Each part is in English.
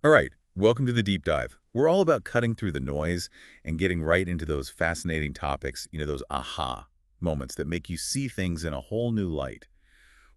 All right, welcome to the deep dive. We're all about cutting through the noise and getting right into those fascinating topics, those aha moments that make you see things in a whole new light.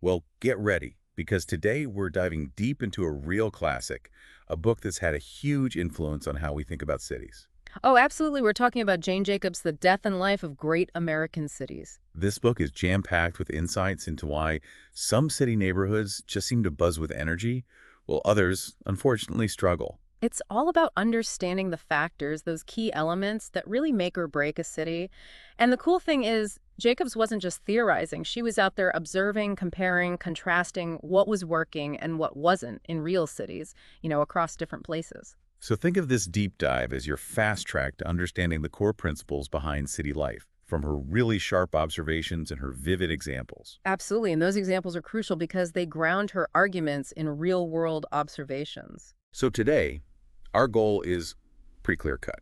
Well, get ready, because today we're diving deep into a real classic, a book that's had a huge influence on how we think about cities. Oh, absolutely. We're talking about Jane Jacobs' The Death and Life of Great American Cities. This book is jam-packed with insights into why some city neighborhoods just seem to buzz with energy, while others, unfortunately, struggle. It's all about understanding the factors, those key elements that really make or break a city. And the cool thing is, Jacobs wasn't just theorizing. She was out there observing, comparing, contrasting what was working and what wasn't in real cities, across different places. So think of this deep dive as your fast track to understanding the core principles behind city life, from her really sharp observations and her vivid examples. Absolutely. And those examples are crucial because they ground her arguments in real-world observations. So today, our goal is pretty clear cut.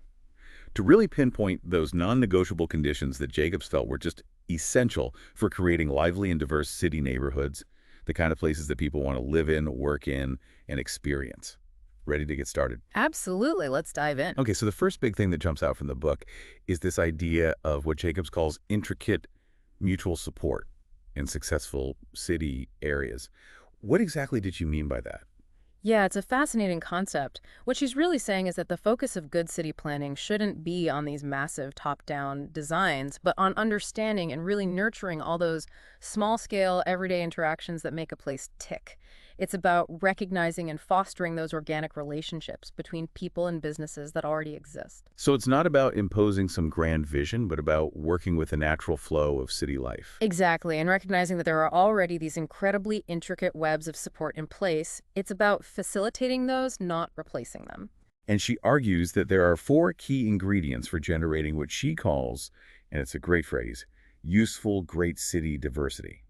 To really pinpoint those non-negotiable conditions that Jacobs felt were just essential for creating lively and diverse city neighborhoods, the kind of places that people want to live in, work in, and experience. Ready to get started? Absolutely. Let's dive in. Okay, so the first big thing that jumps out from the book is this idea of what Jacobs calls intricate mutual support in successful city areas. What exactly did you mean by that? Yeah, it's a fascinating concept. What she's really saying is that the focus of good city planning shouldn't be on these massive top-down designs, but on understanding and really nurturing all those small-scale, everyday interactions that make a place tick. It's about recognizing and fostering those organic relationships between people and businesses that already exist. So it's not about imposing some grand vision, but about working with the natural flow of city life. Exactly, and recognizing that there are already these incredibly intricate webs of support in place, it's about facilitating those, not replacing them. And she argues that there are four key ingredients for generating what she calls, and it's a great phrase, useful great city diversity.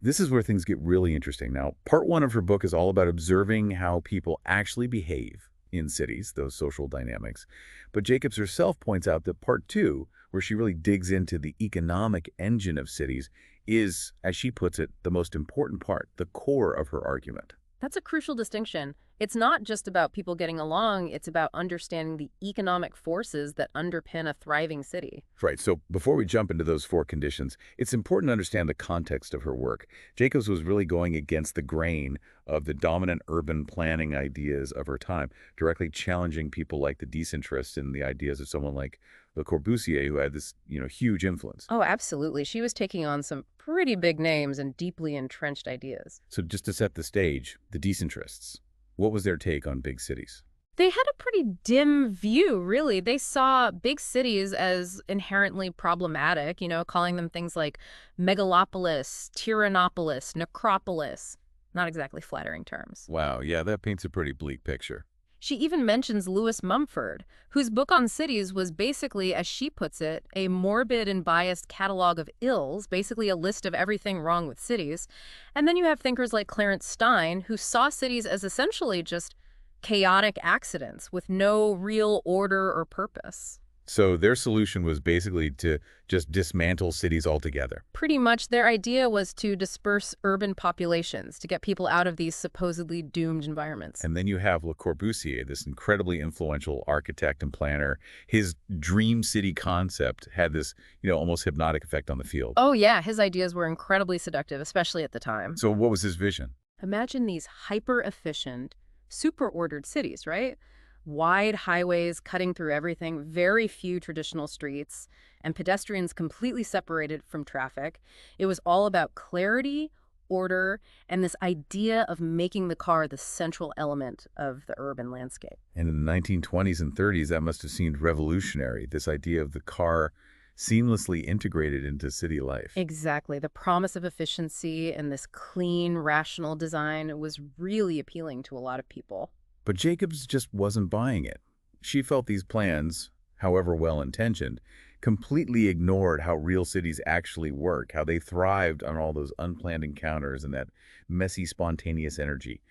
This is where things get really interesting. Now, part one of her book is all about observing how people actually behave in cities, those social dynamics. But Jacobs herself points out that part two, where she really digs into the economic engine of cities, is, as she puts it, the most important part, the core of her argument. That's a crucial distinction. It's not just about people getting along, it's about understanding the economic forces that underpin a thriving city. Right, so before we jump into those four conditions, it's important to understand the context of her work. Jacobs was really going against the grain of the dominant urban planning ideas of her time, directly challenging people like the decentrists and the ideas of someone like Le Corbusier, who had this, huge influence. Oh, absolutely. She was taking on some pretty big names and deeply entrenched ideas. So just to set the stage, the decentrists, what was their take on big cities? They had a pretty dim view, really. They saw big cities as inherently problematic, calling them things like megalopolis, tyrannopolis, necropolis. Not exactly flattering terms. Wow, yeah, that paints a pretty bleak picture. She even mentions Lewis Mumford, whose book on cities was basically, as she puts it, a morbid and biased catalog of ills, basically a list of everything wrong with cities. And then you have thinkers like Clarence Stein, who saw cities as essentially just chaotic accidents with no real order or purpose. So their solution was basically to just dismantle cities altogether. Pretty much their idea was to disperse urban populations, to get people out of these supposedly doomed environments. And then you have Le Corbusier, this incredibly influential architect and planner. His dream city concept had this, almost hypnotic effect on the field. Oh yeah, his ideas were incredibly seductive, especially at the time. So what was his vision? Imagine these hyper-efficient, super-ordered cities, right? Wide highways cutting through everything, very few traditional streets, and pedestrians completely separated from traffic. It was all about clarity, order, and this idea of making the car the central element of the urban landscape. And in the 1920s and 30s, that must have seemed revolutionary, this idea of the car seamlessly integrated into city life. Exactly. The promise of efficiency and this clean, rational design was really appealing to a lot of people. But Jacobs just wasn't buying it. She felt these plans, however well-intentioned, completely ignored how real cities actually work, how they thrived on all those unplanned encounters and that messy, spontaneous energy.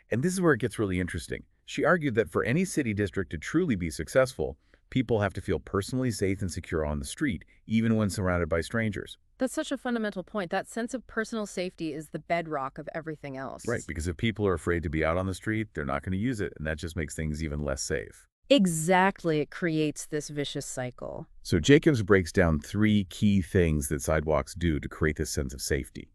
And this is where it gets really interesting. She argued that for any city district to truly be successful, people have to feel personally safe and secure on the street, even when surrounded by strangers. That's such a fundamental point. That sense of personal safety is the bedrock of everything Right, else. because if people are afraid to be out on the street, they're not going to use it, and that just makes things even less safe. Exactly. It creates this vicious cycle. So Jacobs breaks down three key things that sidewalks do to create this sense of safety.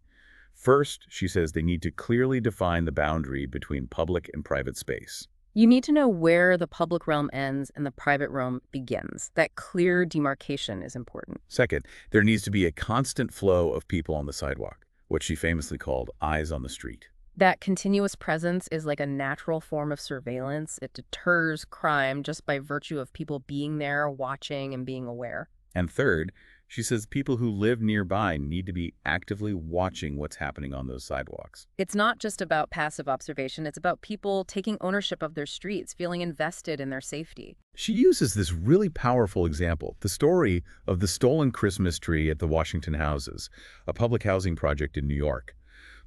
First, she says they need to clearly define the boundary between public and private space. You need to know where the public realm ends and the private realm begins. That clear demarcation is important. Second, there needs to be a constant flow of people on the sidewalk, what she famously called eyes on the street. That continuous presence is like a natural form of surveillance. It deters crime just by virtue of people being there, watching, and being aware. And third, she says people who live nearby need to be actively watching what's happening on those sidewalks. It's not just about passive observation, it's about people taking ownership of their streets, feeling invested in their safety. She uses this really powerful example, the story of the stolen Christmas tree at the Washington Houses, a public housing project in New York.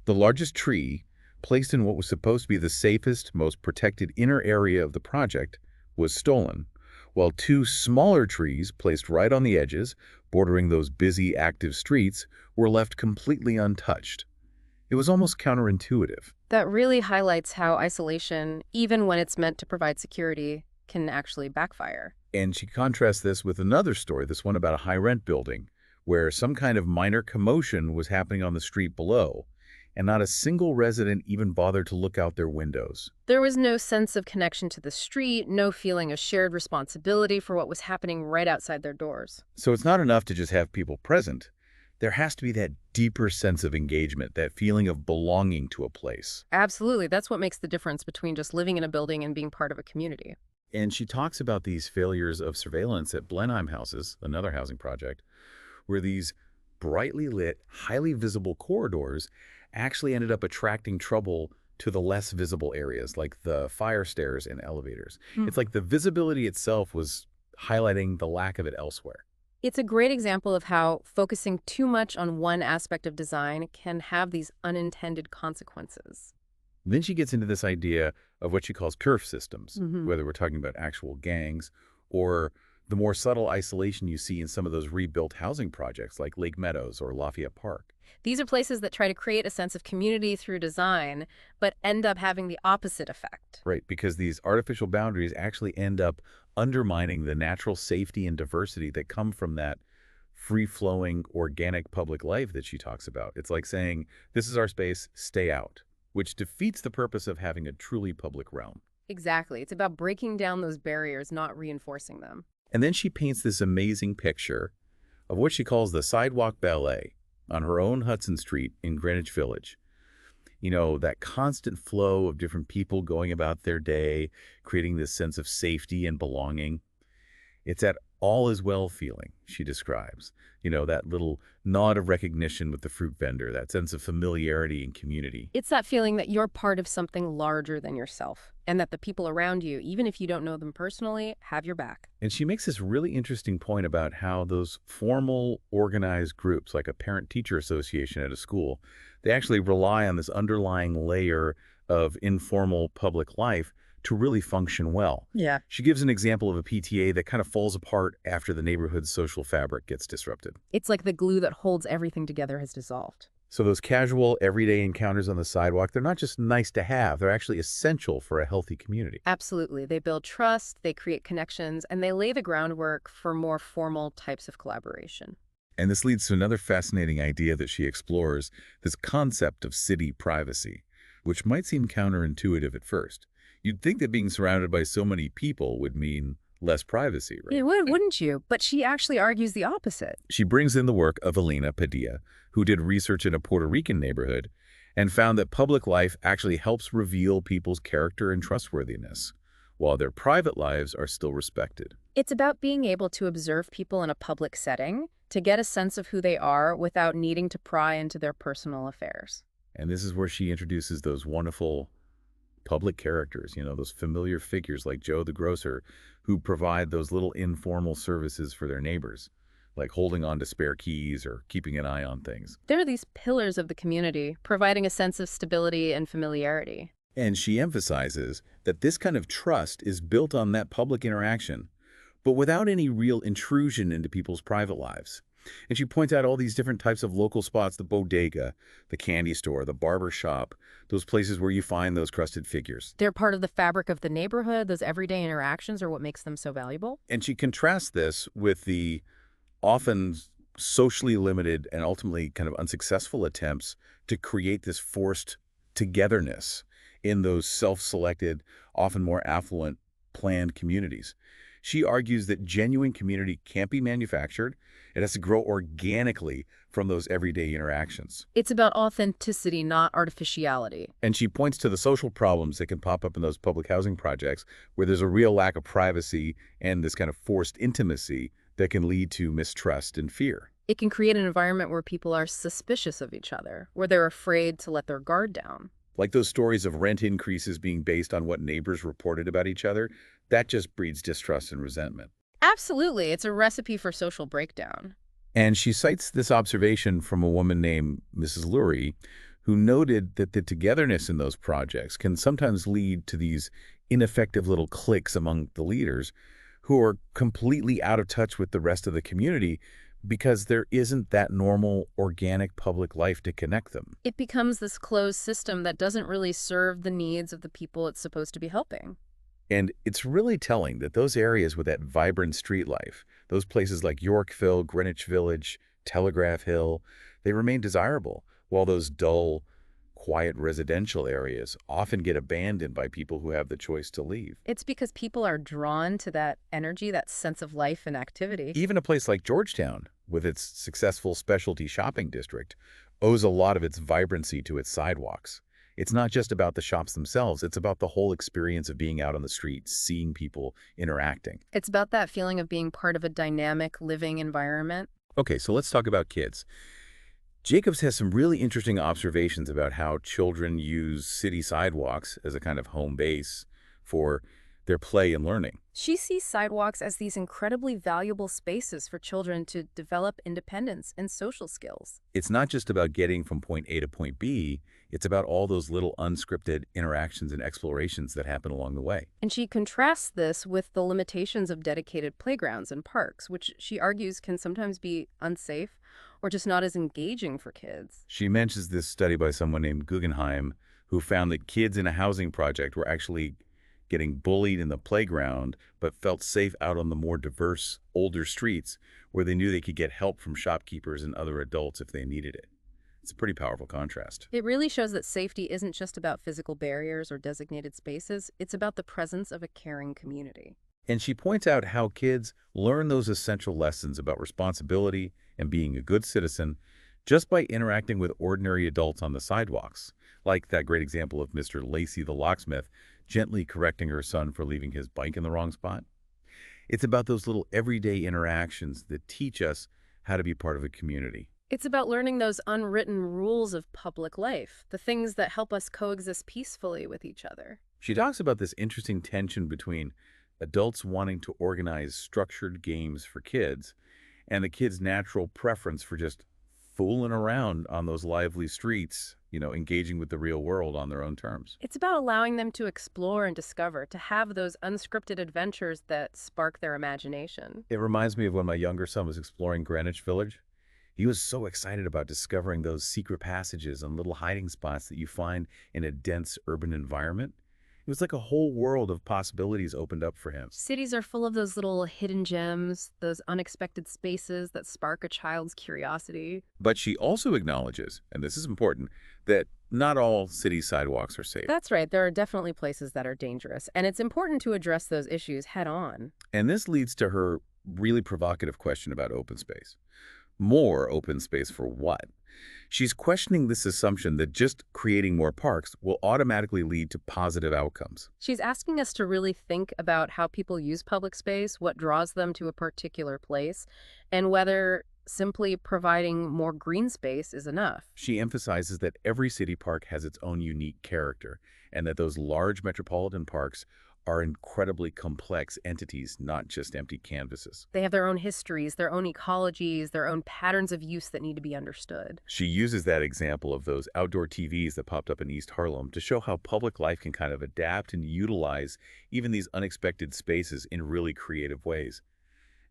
The largest tree, placed in what was supposed to be the safest, most protected inner area of the project, was stolen, while two smaller trees placed right on the edges, bordering those busy, active streets, were left completely untouched. It was almost counterintuitive. That really highlights how isolation, even when it's meant to provide security, can actually backfire. And she contrasts this with another story, this one about a high-rent building, where some kind of minor commotion was happening on the street below, and not a single resident even bothered to look out their windows. There was no sense of connection to the street, no feeling of shared responsibility for what was happening right outside their doors. So it's not enough to just have people present. There has to be that deeper sense of engagement, that feeling of belonging to a place. Absolutely. That's what makes the difference between just living in a building and being part of a community. And she talks about these failures of surveillance at Blenheim Houses, another housing project, where these brightly lit, highly visible corridors actually ended up attracting trouble to the less visible areas, like the fire stairs and elevators. It's like the visibility itself was highlighting the lack of it elsewhere. It's a great example of how focusing too much on one aspect of design can have these unintended consequences. Then she gets into this idea of what she calls curve systems, Hmm. whether we're talking about actual gangs or the more subtle isolation you see in some of those rebuilt housing projects like Lake Meadows or Lafayette Park. These are places that try to create a sense of community through design, but end up having the opposite effect. Right, because these artificial boundaries actually end up undermining the natural safety and diversity that come from that free-flowing, organic public life that she talks about. It's like saying, this is our space, stay out, which defeats the purpose of having a truly public realm. Exactly. It's about breaking down those barriers, not reinforcing them. And then she paints this amazing picture of what she calls the Sidewalk Ballet on her own Hudson Street in Greenwich Village. You know, that constant flow of different people going about their day, creating this sense of safety and belonging. It's that all is well feeling, she describes. You know, that little nod of recognition with the fruit vendor, that sense of familiarity and community. It's that feeling that you're part of something larger than yourself, and that the people around you, even if you don't know them personally, have your back. And she makes this really interesting point about how those formal, organized groups, like a parent-teacher association at a school, they actually rely on this underlying layer of informal public life to really function well. Yeah. She gives an example of a PTA that kind of falls apart after the neighborhood's social fabric gets disrupted. It's like the glue that holds everything together has dissolved. So those casual, everyday encounters on the sidewalk, they're not just nice to have, they're actually essential for a healthy community. Absolutely. They build trust, they create connections, and they lay the groundwork for more formal types of collaboration. And this leads to another fascinating idea that she explores, this concept of city privacy, which might seem counterintuitive at first. You'd think that being surrounded by so many people would mean less privacy, right? It would, wouldn't you? But she actually argues the opposite. She brings in the work of Elena Padilla, who did research in a Puerto Rican neighborhood and found that public life actually helps reveal people's character and trustworthiness, while their private lives are still respected. It's about being able to observe people in a public setting, to get a sense of who they are without needing to pry into their personal affairs. And this is where she introduces those wonderful public characters, you know, those familiar figures like Joe the grocer, who provide those little informal services for their neighbors, like holding on to spare keys or keeping an eye on things. They're these pillars of the community, providing a sense of stability and familiarity. And she emphasizes that this kind of trust is built on that public interaction, but without any real intrusion into people's private lives. And she points out all these different types of local spots, the bodega, the candy store, the barber shop, those places where you find those crusted figures. They're part of the fabric of the neighborhood. Those everyday interactions are what makes them so valuable. And she contrasts this with the often socially limited and ultimately kind of unsuccessful attempts to create this forced togetherness in those self-selected, often more affluent, planned communities. She argues that genuine community can't be manufactured. It has to grow organically from those everyday interactions. It's about authenticity, not artificiality. And she points to the social problems that can pop up in those public housing projects where there's a real lack of privacy and this kind of forced intimacy that can lead to mistrust and fear. It can create an environment where people are suspicious of each other, where they're afraid to let their guard down. Like those stories of rent increases being based on what neighbors reported about each other, that just breeds distrust and resentment. Absolutely. It's a recipe for social breakdown. And she cites this observation from a woman named Mrs. Lurie, who noted that the togetherness in those projects can sometimes lead to these ineffective little cliques among the leaders who are completely out of touch with the rest of the community because there isn't that normal, organic public life to connect them. It becomes this closed system that doesn't really serve the needs of the people it's supposed to be helping. And it's really telling that those areas with that vibrant street life, those places like Yorkville, Greenwich Village, Telegraph Hill, they remain desirable, while those dull, quiet residential areas often get abandoned by people who have the choice to leave. It's because people are drawn to that energy, that sense of life and activity. Even a place like Georgetown, with its successful specialty shopping district, owes a lot of its vibrancy to its sidewalks. It's not just about the shops themselves, it's about the whole experience of being out on the street, seeing people interacting. It's about that feeling of being part of a dynamic, living environment. Okay, so let's talk about kids. Jacobs has some really interesting observations about how children use city sidewalks as a kind of home base for their play and learning. She sees sidewalks as these incredibly valuable spaces for children to develop independence and social skills. It's not just about getting from point A to point B, it's about all those little unscripted interactions and explorations that happen along the way. And she contrasts this with the limitations of dedicated playgrounds and parks, which she argues can sometimes be unsafe or just not as engaging for kids. She mentions this study by someone named Guggenheim who found that kids in a housing project were actually getting bullied in the playground, but felt safe out on the more diverse, older streets where they knew they could get help from shopkeepers and other adults if they needed it. It's a pretty powerful contrast. It really shows that safety isn't just about physical barriers or designated spaces, it's about the presence of a caring community. And she points out how kids learn those essential lessons about responsibility and being a good citizen just by interacting with ordinary adults on the sidewalks, like that great example of Mr. Lacey the locksmith gently correcting her son for leaving his bike in the wrong spot. It's about those little everyday interactions that teach us how to be part of a community. It's about learning those unwritten rules of public life, the things that help us coexist peacefully with each other. She talks about this interesting tension between adults wanting to organize structured games for kids and the kids' natural preference for just fooling around on those lively streets, engaging with the real world on their own terms. It's about allowing them to explore and discover, to have those unscripted adventures that spark their imagination. It reminds me of when my younger son was exploring Greenwich Village. He was so excited about discovering those secret passages and little hiding spots that you find in a dense urban environment. It was like a whole world of possibilities opened up for him. Cities are full of those little hidden gems, those unexpected spaces that spark a child's curiosity. But she also acknowledges, and this is important, that not all city sidewalks are safe. That's right. There are definitely places that are dangerous, and it's important to address those issues head on. And this leads to her really provocative question about open space. More open space for what? She's questioning this assumption that just creating more parks will automatically lead to positive outcomes. She's asking us to really think about how people use public space, what draws them to a particular place, and whether simply providing more green space is enough. She emphasizes that every city park has its own unique character, and that those large metropolitan parks are incredibly complex entities, not just empty canvases. They have their own histories, their own ecologies, their own patterns of use that need to be understood. She uses that example of those outdoor TVs that popped up in East Harlem to show how public life can kind of adapt and utilize even these unexpected spaces in really creative ways.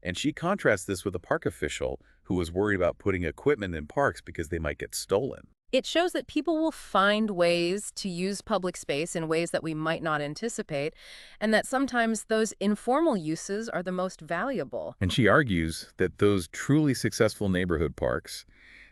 And she contrasts this with a park official who was worried about putting equipment in parks because they might get stolen. It shows that people will find ways to use public space in ways that we might not anticipate, and that sometimes those informal uses are the most valuable. And she argues that those truly successful neighborhood parks,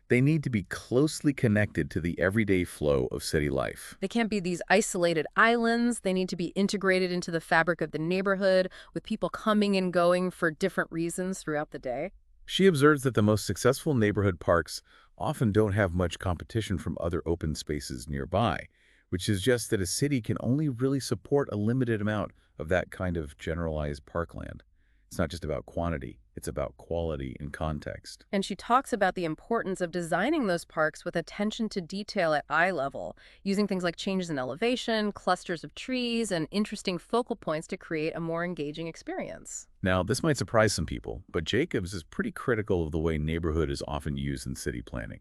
they need to be closely connected to the everyday flow of city life. They can't be these isolated islands. They need to be integrated into the fabric of the neighborhood, with people coming and going for different reasons throughout the day. She observes that the most successful neighborhood parks often don't have much competition from other open spaces nearby, which suggests that a city can only really support a limited amount of that kind of generalized parkland. It's not just about quantity, it's about quality and context. And she talks about the importance of designing those parks with attention to detail at eye level, using things like changes in elevation, clusters of trees, and interesting focal points to create a more engaging experience. Now, this might surprise some people, but Jacobs is pretty critical of the way neighborhood is often used in city planning.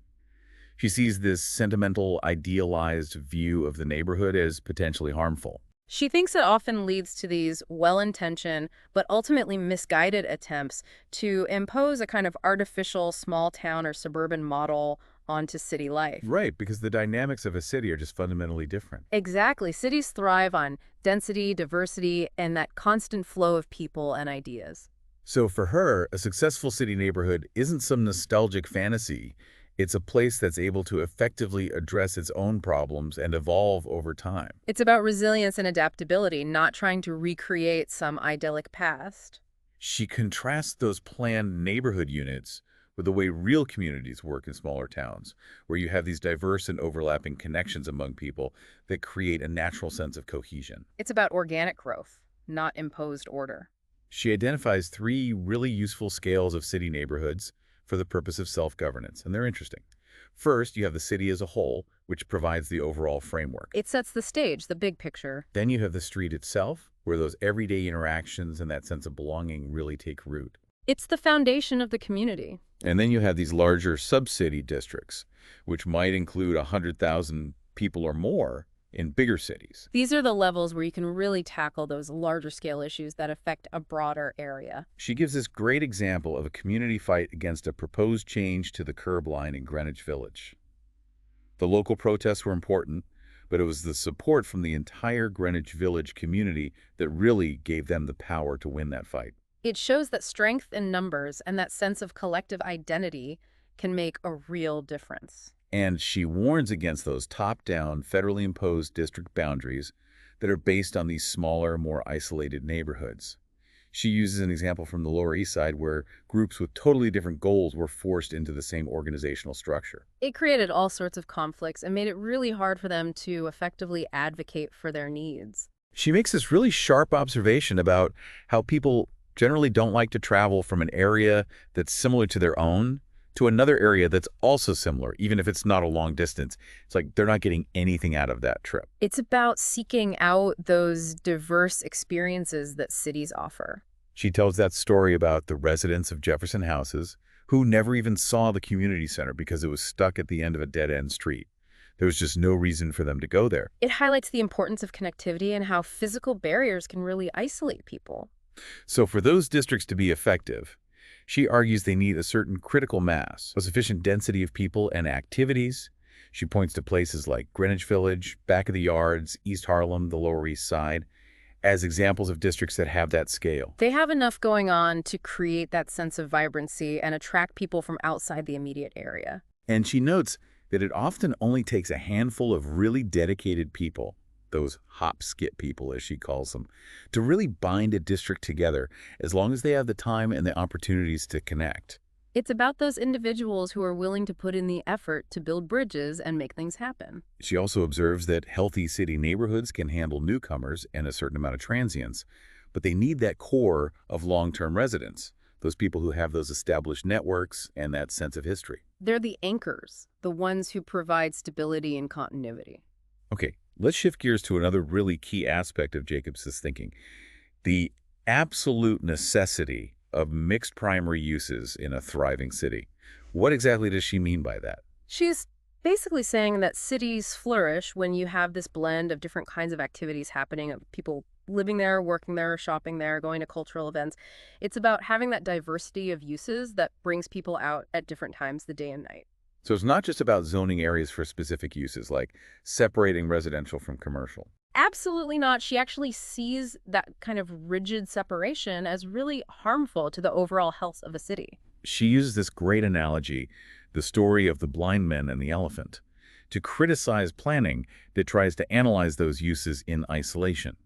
She sees this sentimental, idealized view of the neighborhood as potentially harmful. She thinks it often leads to these well-intentioned but ultimately misguided attempts to impose a kind of artificial small town or suburban model onto city life. Right, because the dynamics of a city are just fundamentally different. Exactly. Cities thrive on density, diversity, and that constant flow of people and ideas. So for her, a successful city neighborhood isn't some nostalgic fantasy. It's a place that's able to effectively address its own problems and evolve over time. It's about resilience and adaptability, not trying to recreate some idyllic past. She contrasts those planned neighborhood units with the way real communities work in smaller towns, where you have these diverse and overlapping connections among people that create a natural sense of cohesion. It's about organic growth, not imposed order. She identifies three really useful scales of city neighborhoods for the purpose of self-governance, and they're interesting. First, you have the city as a whole, which provides the overall framework. It sets the stage, the big picture. Then you have the street itself, where those everyday interactions and that sense of belonging really take root. It's the foundation of the community. And then you have these larger sub-city districts, which might include 100,000 people or more in bigger cities. These are the levels where you can really tackle those larger scale issues that affect a broader area. She gives this great example of a community fight against a proposed change to the curb line in Greenwich Village. The local protests were important, but it was the support from the entire Greenwich Village community that really gave them the power to win that fight. It shows that strength in numbers and that sense of collective identity can make a real difference. And she warns against those top-down, federally imposed district boundaries that are based on these smaller, more isolated neighborhoods. She uses an example from the Lower East Side where groups with totally different goals were forced into the same organizational structure. It created all sorts of conflicts and made it really hard for them to effectively advocate for their needs. She makes this really sharp observation about how people generally don't like to travel from an area that's similar to their own to another area that's also similar, even if it's not a long distance. It's like they're not getting anything out of that trip. It's about seeking out those diverse experiences that cities offer. She tells that story about the residents of Jefferson houses who never even saw the community center because it was stuck at the end of a dead-end street. There was just no reason for them to go there. It highlights the importance of connectivity and how physical barriers can really isolate people. So for those districts to be effective, she argues they need a certain critical mass, a sufficient density of people and activities. She points to places like Greenwich Village, Back of the Yards, East Harlem, the Lower East Side, as examples of districts that have that scale. They have enough going on to create that sense of vibrancy and attract people from outside the immediate area. And she notes that it often only takes a handful of really dedicated people, those hop-skip people, as she calls them, to really bind a district together, as long as they have the time and the opportunities to connect. It's about those individuals who are willing to put in the effort to build bridges and make things happen. She also observes that healthy city neighborhoods can handle newcomers and a certain amount of transients, but they need that core of long-term residents, those people who have those established networks and that sense of history. They're the anchors, the ones who provide stability and continuity. Okay, let's shift gears to another really key aspect of Jacobs' thinking, the absolute necessity of mixed primary uses in a thriving city. What exactly does she mean by that? She's basically saying that cities flourish when you have this blend of different kinds of activities happening, of people living there, working there, shopping there, going to cultural events. It's about having that diversity of uses that brings people out at different times, the day and night. So it's not just about zoning areas for specific uses, like separating residential from commercial. Absolutely not. She actually sees that kind of rigid separation as really harmful to the overall health of a city. She uses this great analogy, the story of the blind men and the elephant, to criticize planning that tries to analyze those uses in isolation.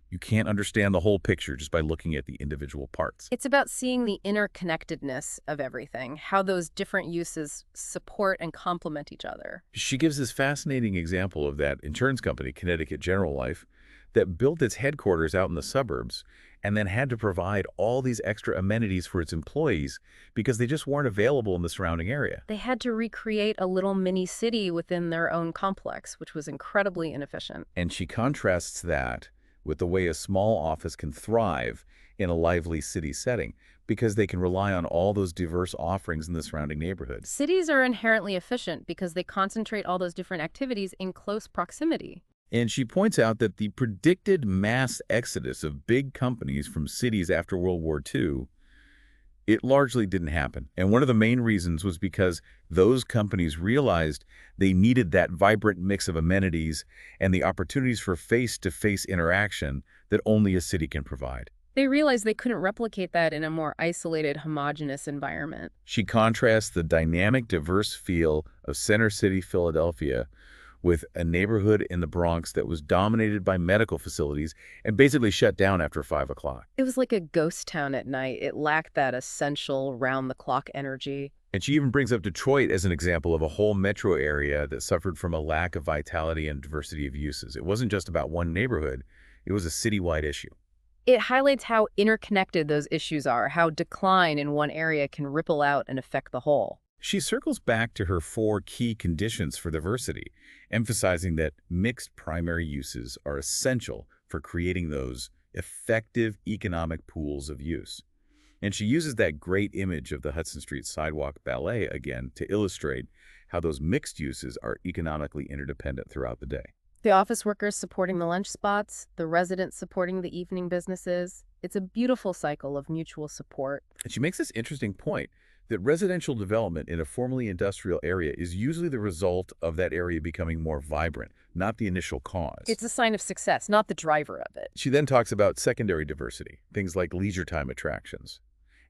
You can't understand the whole picture just by looking at the individual parts. It's about seeing the interconnectedness of everything, how those different uses support and complement each other. She gives this fascinating example of that insurance company, Connecticut General Life, that built its headquarters out in the suburbs and then had to provide all these extra amenities for its employees because they just weren't available in the surrounding area. They had to recreate a little mini city within their own complex, which was incredibly inefficient. And she contrasts that with the way a small office can thrive in a lively city setting because they can rely on all those diverse offerings in the surrounding neighborhood. Cities are inherently efficient because they concentrate all those different activities in close proximity. And she points out that the predicted mass exodus of big companies from cities after World War II, it largely didn't happen. And one of the main reasons was because those companies realized they needed that vibrant mix of amenities and the opportunities for face-to-face interaction that only a city can provide. They realized they couldn't replicate that in a more isolated, homogeneous environment. She contrasts the dynamic, diverse feel of Center City, Philadelphia, with a neighborhood in the Bronx that was dominated by medical facilities and basically shut down after 5 o'clock. It was like a ghost town at night. It lacked that essential round-the-clock energy. And she even brings up Detroit as an example of a whole metro area that suffered from a lack of vitality and diversity of uses. It wasn't just about one neighborhood, it was a citywide issue. It highlights how interconnected those issues are, how decline in one area can ripple out and affect the whole. She circles back to her 4 key conditions for diversity, emphasizing that mixed primary uses are essential for creating those effective economic pools of use. And she uses that great image of the Hudson Street Sidewalk Ballet again to illustrate how those mixed uses are economically interdependent throughout the day. The office workers supporting the lunch spots, the residents supporting the evening businesses. It's a beautiful cycle of mutual support. And she makes this interesting point that residential development in a formerly industrial area is usually the result of that area becoming more vibrant, not the initial cause. It's a sign of success, not the driver of it. She then talks about secondary diversity, things like leisure time attractions,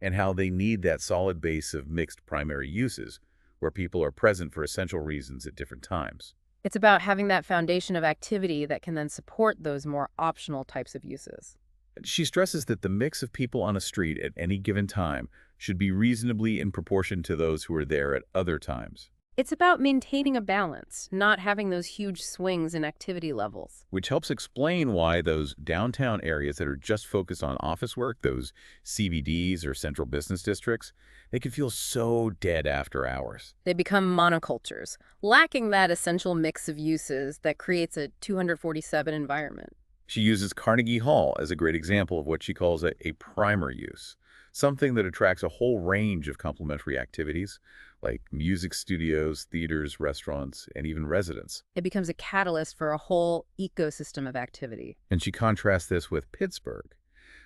and how they need that solid base of mixed primary uses where people are present for essential reasons at different times. It's about having that foundation of activity that can then support those more optional types of uses. She stresses that the mix of people on a street at any given time should be reasonably in proportion to those who are there at other times. It's about maintaining a balance, not having those huge swings in activity levels. Which helps explain why those downtown areas that are just focused on office work, those CBDs or central business districts, they can feel so dead after hours. They become monocultures, lacking that essential mix of uses that creates a 247 environment. She uses Carnegie Hall as a great example of what she calls a primary use, something that attracts a whole range of complementary activities like music studios, theaters, restaurants, and even residents. It becomes a catalyst for a whole ecosystem of activity. And she contrasts this with Pittsburgh,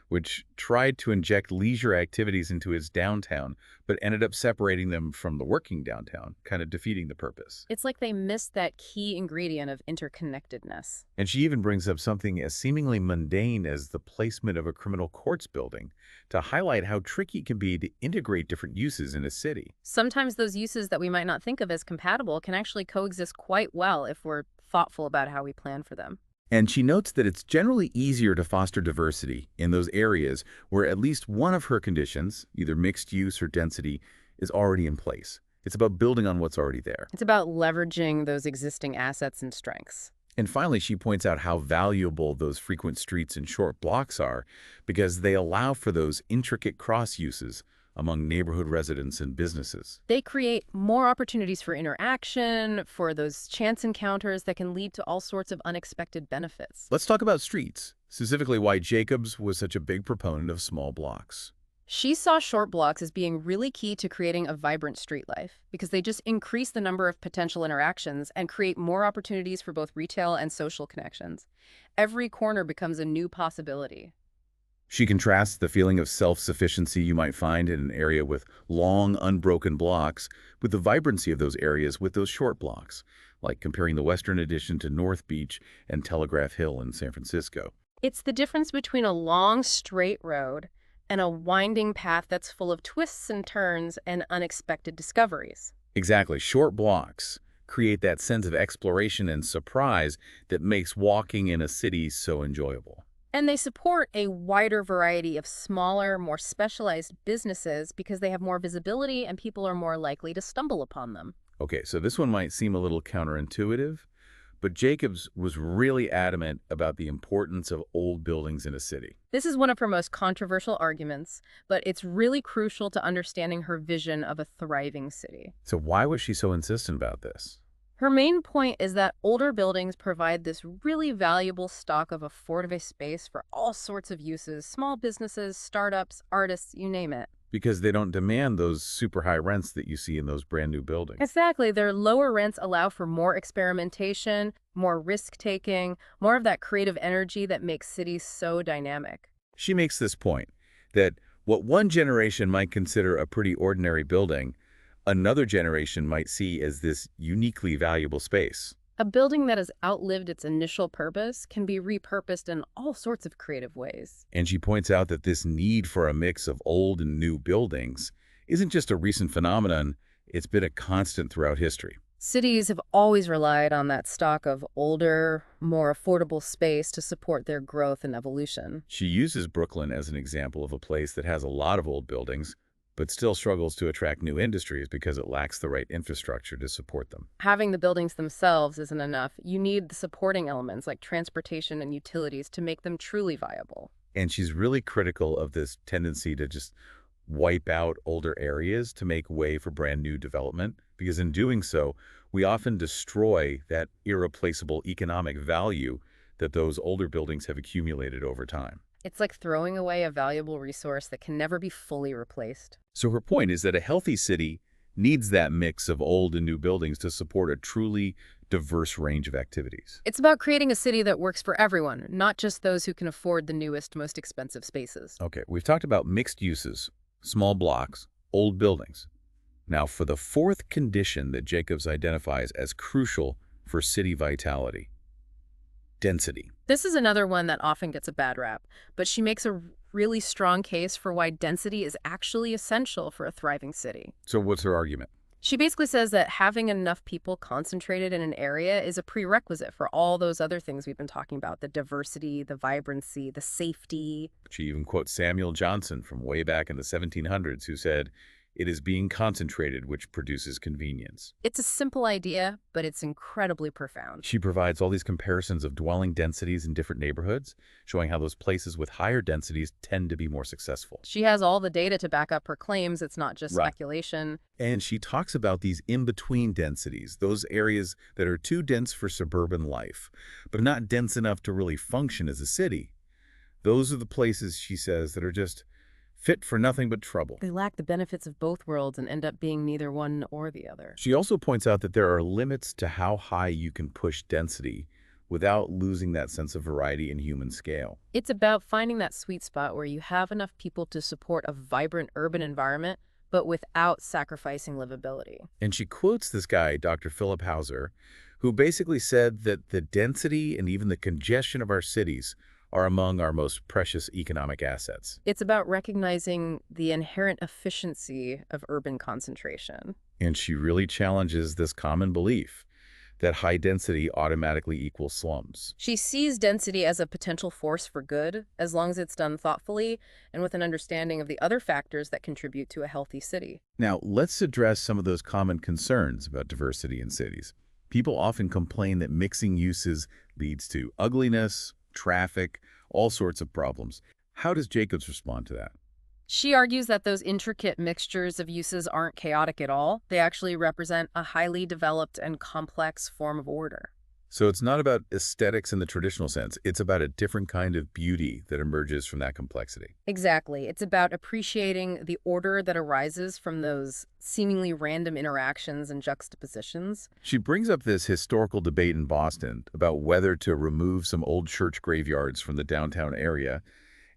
which tried to inject leisure activities into its downtown, but ended up separating them from the working downtown, kind of defeating the purpose. It's like they missed that key ingredient of interconnectedness. And she even brings up something as seemingly mundane as the placement of a criminal courts building to highlight how tricky it can be to integrate different uses in a city. Sometimes those uses that we might not think of as compatible can actually coexist quite well if we're thoughtful about how we plan for them. And she notes that it's generally easier to foster diversity in those areas where at least one of her conditions, either mixed use or density, is already in place. It's about building on what's already there. It's about leveraging those existing assets and strengths. And finally, she points out how valuable those frequent streets and short blocks are because they allow for those intricate cross uses among neighborhood residents and businesses. They create more opportunities for interaction, for those chance encounters that can lead to all sorts of unexpected benefits. Let's talk about streets, specifically why Jacobs was such a big proponent of small blocks. She saw short blocks as being really key to creating a vibrant street life because they just increase the number of potential interactions and create more opportunities for both retail and social connections. Every corner becomes a new possibility. She contrasts the feeling of self-sufficiency you might find in an area with long, unbroken blocks with the vibrancy of those areas with those short blocks, like comparing the Western Addition to North Beach and Telegraph Hill in San Francisco. It's the difference between a long, straight road and a winding path that's full of twists and turns and unexpected discoveries. Exactly. Short blocks create that sense of exploration and surprise that makes walking in a city so enjoyable. And they support a wider variety of smaller, more specialized businesses because they have more visibility and people are more likely to stumble upon them. Okay, so this one might seem a little counterintuitive, but Jacobs was really adamant about the importance of old buildings in a city. This is one of her most controversial arguments, but it's really crucial to understanding her vision of a thriving city. So why was she so insistent about this? Her main point is that older buildings provide this really valuable stock of affordable space for all sorts of uses, small businesses, startups, artists, you name it. Because they don't demand those super high rents that you see in those brand new buildings. Exactly. Their lower rents allow for more experimentation, more risk-taking, more of that creative energy that makes cities so dynamic. She makes this point that what one generation might consider a pretty ordinary building, another generation might see as this uniquely valuable space. A building that has outlived its initial purpose can be repurposed in all sorts of creative ways. And she points out that this need for a mix of old and new buildings isn't just a recent phenomenon, it's been a constant throughout history. Cities have always relied on that stock of older, more affordable space to support their growth and evolution. She uses Brooklyn as an example of a place that has a lot of old buildings, but still struggles to attract new industries because it lacks the right infrastructure to support them. Having the buildings themselves isn't enough. You need the supporting elements like transportation and utilities to make them truly viable. And she's really critical of this tendency to just wipe out older areas to make way for brand new development, because in doing so, we often destroy that irreplaceable economic value that those older buildings have accumulated over time. It's like throwing away a valuable resource that can never be fully replaced. So her point is that a healthy city needs that mix of old and new buildings to support a truly diverse range of activities. It's about creating a city that works for everyone, not just those who can afford the newest, most expensive spaces. Okay, we've talked about mixed uses, small blocks, old buildings. Now, for the fourth condition that Jacobs identifies as crucial for city vitality, density. This is another one that often gets a bad rap, but she makes a really strong case for why density is actually essential for a thriving city. So what's her argument? She basically says that having enough people concentrated in an area is a prerequisite for all those other things we've been talking about, the diversity, the vibrancy, the safety. She even quotes Samuel Johnson from way back in the 1700s, who said, "It is being concentrated which produces convenience." It's a simple idea, but it's incredibly profound. She provides all these comparisons of dwelling densities in different neighborhoods, showing how those places with higher densities tend to be more successful. She has all the data to back up her claims. It's not just Right. speculation. And she talks about these in-between densities, those areas that are too dense for suburban life, but not dense enough to really function as a city. Those are the places, she says, that are just fit for nothing but trouble. They lack the benefits of both worlds and end up being neither one or the other. She also points out that there are limits to how high you can push density without losing that sense of variety in human scale. It's about finding that sweet spot where you have enough people to support a vibrant urban environment, but without sacrificing livability. And she quotes this guy, Dr. Philip Hauser, who basically said that the density and even the congestion of our cities are among our most precious economic assets. It's about recognizing the inherent efficiency of urban concentration. And she really challenges this common belief that high density automatically equals slums. She sees density as a potential force for good, as long as it's done thoughtfully and with an understanding of the other factors that contribute to a healthy city. Now, let's address some of those common concerns about diversity in cities. People often complain that mixing uses leads to ugliness, traffic, all sorts of problems. How does Jacobs respond to that? She argues that those intricate mixtures of uses aren't chaotic at all. They actually represent a highly developed and complex form of order. So it's not about aesthetics in the traditional sense. It's about a different kind of beauty that emerges from that complexity. Exactly. It's about appreciating the order that arises from those seemingly random interactions and juxtapositions. She brings up this historical debate in Boston about whether to remove some old church graveyards from the downtown area,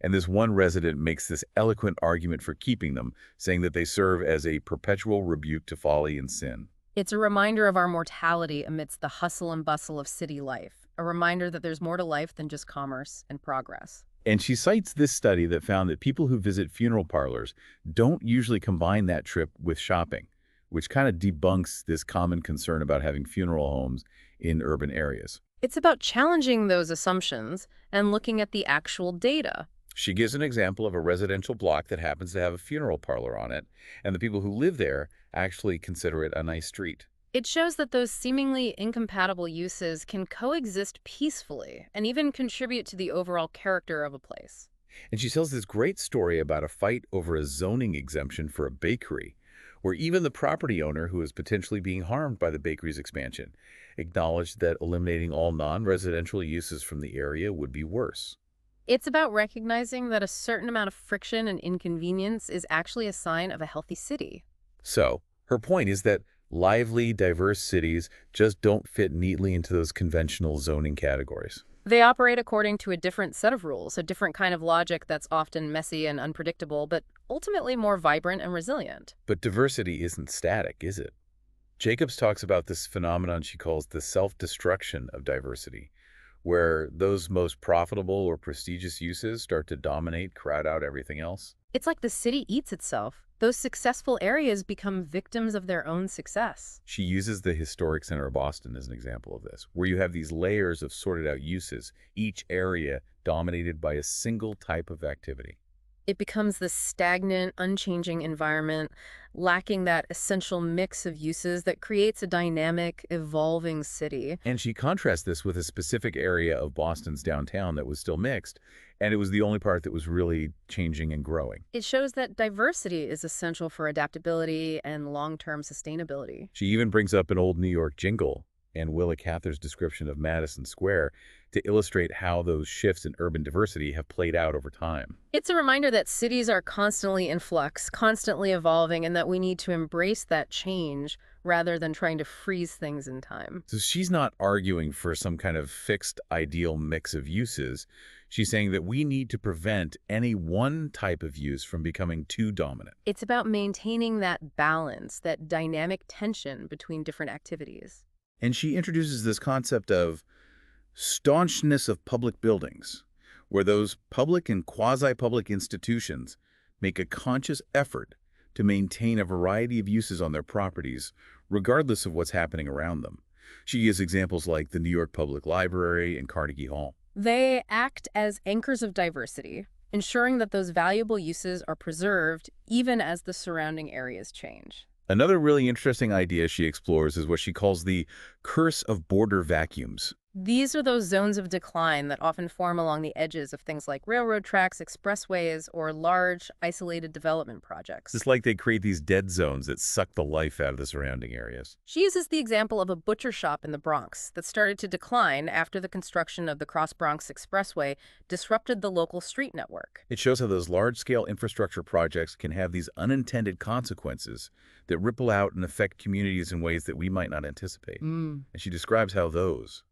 and this one resident makes this eloquent argument for keeping them, saying that they serve as a perpetual rebuke to folly and sin. It's a reminder of our mortality amidst the hustle and bustle of city life, a reminder that there's more to life than just commerce and progress. And she cites this study that found that people who visit funeral parlors don't usually combine that trip with shopping, which kind of debunks this common concern about having funeral homes in urban areas. It's about challenging those assumptions and looking at the actual data. She gives an example of a residential block that happens to have a funeral parlor on it, and the people who live there actually consider it a nice street. It shows that those seemingly incompatible uses can coexist peacefully and even contribute to the overall character of a place. And she tells this great story about a fight over a zoning exemption for a bakery, where even the property owner who is potentially being harmed by the bakery's expansion acknowledged that eliminating all non-residential uses from the area would be worse. It's about recognizing that a certain amount of friction and inconvenience is actually a sign of a healthy city. So, her point is that lively, diverse cities just don't fit neatly into those conventional zoning categories. They operate according to a different set of rules, a different kind of logic that's often messy and unpredictable, but ultimately more vibrant and resilient. But diversity isn't static, is it? Jacobs talks about this phenomenon she calls the self-destruction of diversity, where those most profitable or prestigious uses start to dominate, crowd out everything else. It's like the city eats itself. Those successful areas become victims of their own success. She uses the historic center of Boston as an example of this, where you have these layers of sorted out uses, each area dominated by a single type of activity. It becomes this stagnant, unchanging environment, lacking that essential mix of uses that creates a dynamic, evolving city. And she contrasts this with a specific area of Boston's downtown that was still mixed, and it was the only part that was really changing and growing. It shows that diversity is essential for adaptability and long-term sustainability. She even brings up an old New York jingle and Willa Cather's description of Madison Square to illustrate how those shifts in urban diversity have played out over time. It's a reminder that cities are constantly in flux, constantly evolving, and that we need to embrace that change rather than trying to freeze things in time. So she's not arguing for some kind of fixed ideal mix of uses. She's saying that we need to prevent any one type of use from becoming too dominant. It's about maintaining that balance, that dynamic tension between different activities. And she introduces this concept of staunchness of public buildings, where those public and quasi-public institutions make a conscious effort to maintain a variety of uses on their properties, regardless of what's happening around them. She gives examples like the New York Public Library and Carnegie Hall. They act as anchors of diversity, ensuring that those valuable uses are preserved even as the surrounding areas change. Another really interesting idea she explores is what she calls the curse of border vacuums. These are those zones of decline that often form along the edges of things like railroad tracks, expressways, or large, isolated development projects. It's like they create these dead zones that suck the life out of the surrounding areas. She uses the example of a butcher shop in the Bronx that started to decline after the construction of the Cross Bronx Expressway disrupted the local street network. It shows how those large-scale infrastructure projects can have these unintended consequences that ripple out and affect communities in ways that we might not anticipate. And she describes how those,